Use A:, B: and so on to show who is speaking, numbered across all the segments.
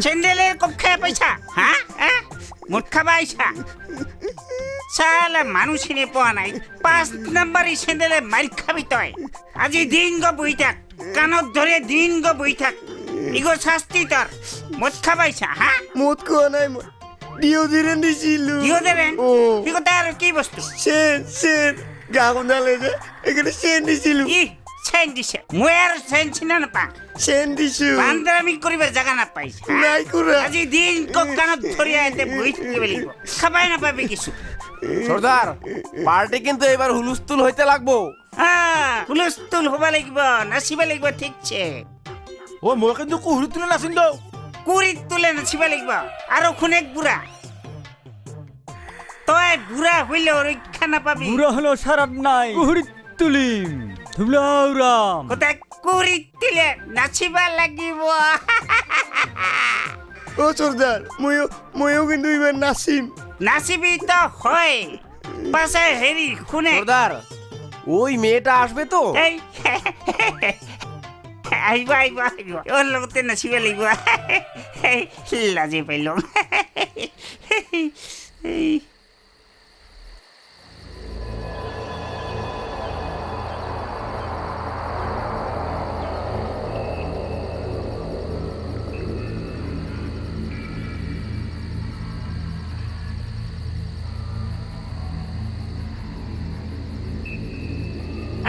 A: ছেন্দেলের কক্ষে পয়সা হ্যাঁ হ্যাঁ মুটখা পয়সা সালা মানুষিনে পাওয়া নাই 5 নম্বরই ছেন্দেলে মাইল খাবি তয় আজি দিন গো বই থাক কানত ধরে দিন গো বই থাক ইগো শাস্তি তোর মুটখা পয়সা হ্যাঁ
B: মদ খাওয়া নাই ডিওডোরেন্ট দিছিল
A: ডিওডোরেন্ট ইগো তার কি বস্তু
B: সেন গাগুনালে যে এখানে সেন দিছিল
A: ই সেন দিছে মুয়ার সেন ছিনা না পা
B: সেন দিছু
A: বান্দরামি করিবার জায়গা না পাইছ
B: নাই কুরা
A: আজি দিন কো কানত ধরে আইতে বই থাকতে বলিব খাবাই না পাবে কিছু
C: সর্দার পার্টি কিন্তু এবার হুলুস্থুল হইতে লাগবো
A: হ্যাঁ হুলস্থুল হবা লাগিব নাচিবা লাগিব ঠিকছে
C: ও মই কিন্তু হুলুস্থুল নাচিম তো
A: কুড়িত তুলে নাচিবা লাগিব আৰু খুনেক বুঢ়া তই বুঢ়া হইলে ৰক্ষা নাপাবি
D: বুঢ়া হলেও সারাত নাই কুহুরিত তুলিম ধুলাউরাম
A: কোথায় কুড়িত তুলে নাচিবা লাগিব
B: ও সর্দার ময়ও কিন্তু এবার নাচিম
A: নাচিবি তো হয় পাছে হেৰি খুনে
C: সর্দার ওই মেয়েটা আসবে তো
A: এই আহিব আহিব আহিব ওর লগতে নাচিবা লাগিব লাজে পাইলো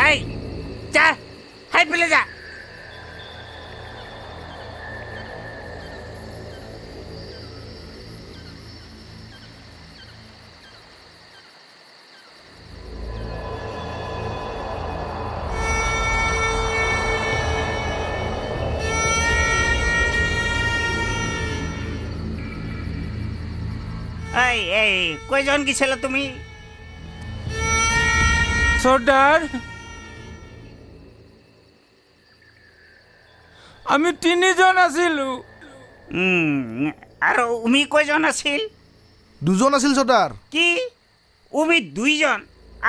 A: এই যা হাই পেলে যা এই কয়জন গেছিল তুমি
D: সর্দার আমি 3 জন আছিলো
A: আৰু উমি কয়জন আছিল
E: 2 জন আছিল সর্দার
A: কি উমি 2 জন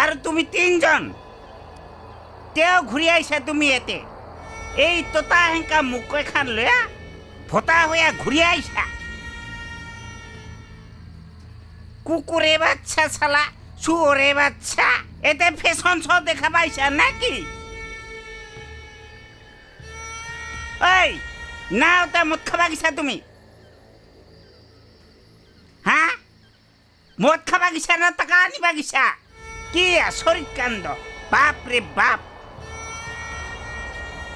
A: আৰু তুমি 3 জন তেও ঘূৰি আহিছা তুমি ইয়াতে এই তোতা হেংকা মুখ এখন লৈ ভতা হৈ ঘূৰি আহিছা কুকুরে বাচ্চা শালা শুয়োরে বাচ্চা এতে ফ্যাশন শো দেখা পাইছা নাকি এই না ওটা মদ খাবা গেছা তুমি হ্যাঁ মদ খাবা গেছা না টাকা আনিবা গেছা কি আচৰিত কাণ্ড বাপ রে বাপ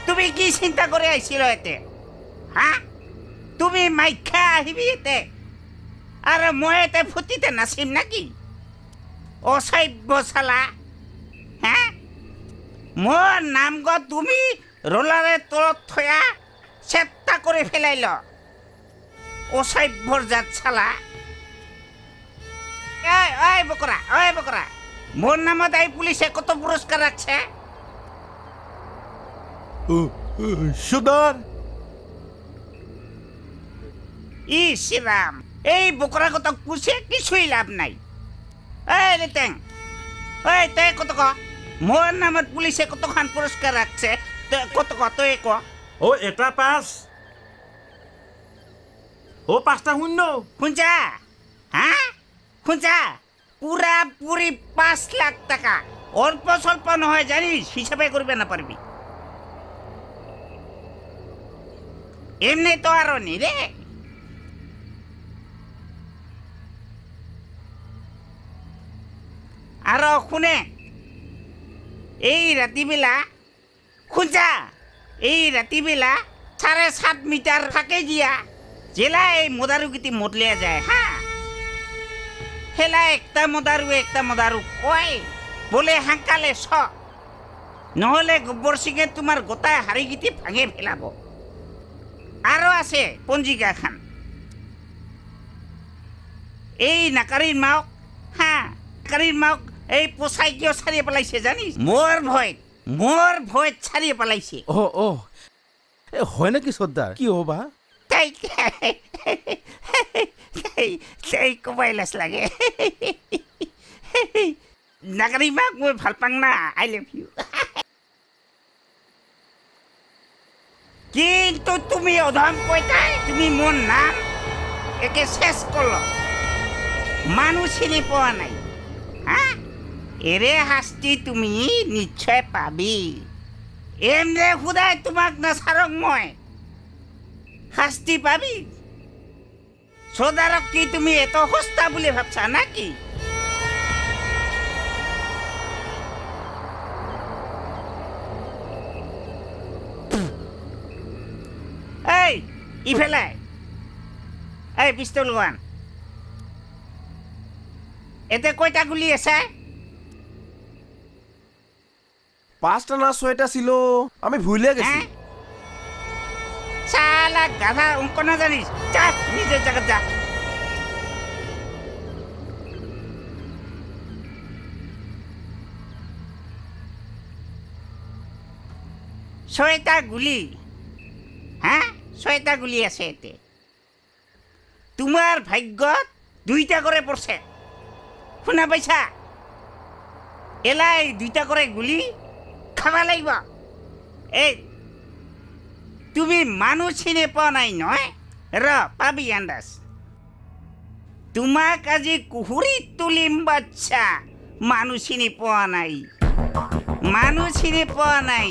A: তুমি কি চিন্তা করে আইছিল এতে হ্যাঁ তুমি মাইখা আহিবি এতে আরে মই এতে ফুটিতে নাচিম নাকি অসভ্য শালা হ্যাঁ মোর নাম গো তুমি রোলারে তলত থয়া চেপ্তা করে ফেলাইল অসভ্যর জাত শালা ওই বকরা মোর নামত এই পুলিশে কত পুরস্কার রাখছে
E: সর্দার
A: ইসরাম এই বকরা কত পুষে কিছুই লাভ নাই এই রেতেং এই তে কত ক মোর নামত পুলিশে কতখান পুরস্কার রাখছে কত ক তুই ক
D: ও এটা 5 ও 5টা শূন্য
A: শুনছা হ্যাঁ শুনছা পুরাপুরি 5 লাখ টাকা অল্প স্বল্প নহয় জানিস হিসাবে করবে না পারবি এমনি তো আরো নি রে আরো শুনে এই রাতিবেলা শুনছা এই রাতিবেলা 7.5 মিটার থাকে দিয়া জেলা এই মোদারুগিতি মদলিয়া যায় হ্যাঁ হেলা একটা মদাৰু কয় বোলে হাংকালে চ নহলে গোবৰ সিঙে তোমাৰ গোটাই হাৰিগিটি ভাঙে পেলাব আৰু আছে পঞ্জিকাখন এই নাকাৰীৰ মাওক নাকাৰীৰ মাওক এই পোচাই কিয় চাৰি পেলাইছে জানিস মোৰ ভয়ত চাৰি পেলাইছে
E: হয় নেকি সর্দার কি হবা
A: তাই কবাই লাজ লাগে নাকাৰী মাক মই ভাল পাং না আই লাভ ইউ কিন্তু তুমি অধম কইতাই তুমি মন নাম একে শেষ করলো মানুষ চিনি পোৱা নাই এৰে শাস্তি তুমি নিশ্চয় পাবি এমনে খুদাই তোমাক নাচাৰক মই শাস্তি পাবি সদাৰক কি তুমি এত সস্তা বুলি ভাবছা নাকি এই ইফালে এই পিস্তল ওয়ান এতে কয়টা গুলি আছে
C: 5টা না 6টা ছিল আমি ভুলে গেছি
A: শালা গাধা অঙ্ক না জানিস যা নিজের জায়গা যা ছয়টা গুলি ছয়টা গুলি আছে এতে তোমার ভাগ্যত 2টা করে পড়ছে শুনা পাইছা এলাই 2টা করে গুলি খাবা লাগিব এই তুমি মানুষ চিনি পোৱা নাই নহয় পাবি আন্দাজ তোমাক আজি কুহুৰিত তুলিম বাচ্চা মানুষ চিনি পোৱা নাই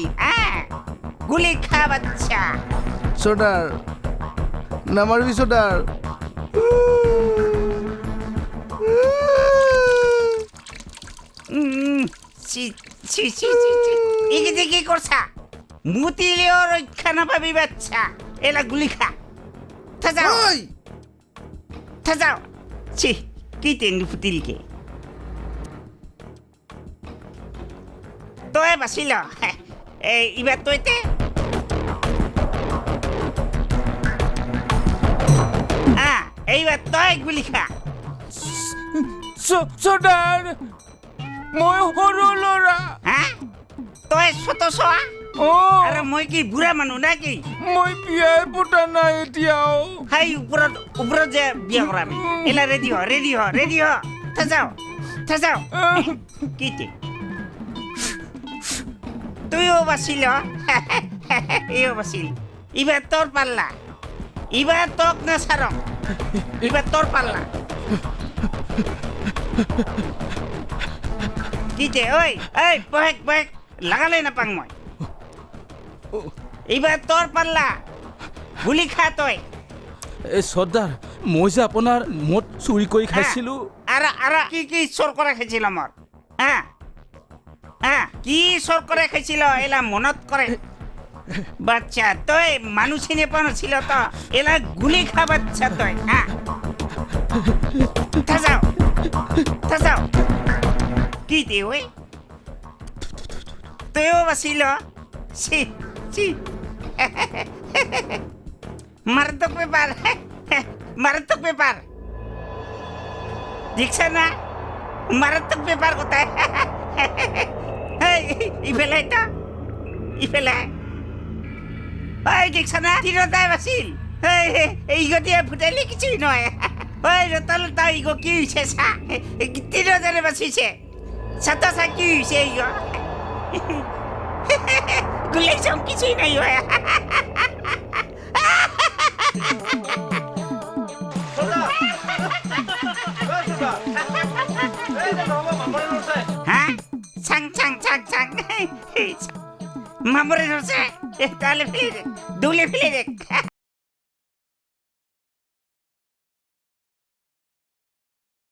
A: গুলি খা বাচ্চা
E: সর্দার নামারবি সর্দার
A: ইগিতে কি করছা মুতিলেও রক্ষা না পাবি বাচ্চা এলা গুলি খা যাও কি তেন্দু ফুটিলকে তই বাচিল এইবার তইতে এইবার তই গুলি খা
D: সর্দার মই সৰু ল'ৰা
A: তই ছোট চোৱা আরে মই কি বুঢ়া মানুহ নাকি
D: মই বিয়াই পতা নাই এতিয়াও
A: হাই উপৰত যে বিয়া কৰাম এলা ৰেডি হ যাও কিতে তুইও বাচিল ইবাৰ তোৰ পাল্লা ইবাৰ তোক নাচাৰম ইবাৰ তোৰ পাল্লা কিতে ঐ বহেক লাগালে নাপাং মই এইবাৰ তোৰ পাল্লা গুলি খা তই
D: সর্দার মই যে আপোনাৰ মদ চুৰি কৰি খাইছিলো
A: আৰু কি চোৰ কৰে খাইছিল মোৰ কি চোৰ কৰে খাইছিল এলা মনত কৰে বাচ্চা তই মানুহ চিনি পোৱা নাছিল তো এলা গুলি খা বাচ্চা তই যাও কি দে ঐ তইও বাচিল মারাত্মক ব্যাপার দেখছে না মারাত্মক ব্যাপার কোথায় ইফেলে দেখছে না তিনটাই বাছিল এই গতিয়ে ফুটাইলে কিছুই নয় ওই রতালতা ইগো কি হয়েছে তিনজনে বাঁচিছে সাতা কি হয়েছে ইগো গুলাই সব কিছুই নাই হয় চাং মামরে ধরছে তাহলে ফেলে দে দুলে ফেলে দেখ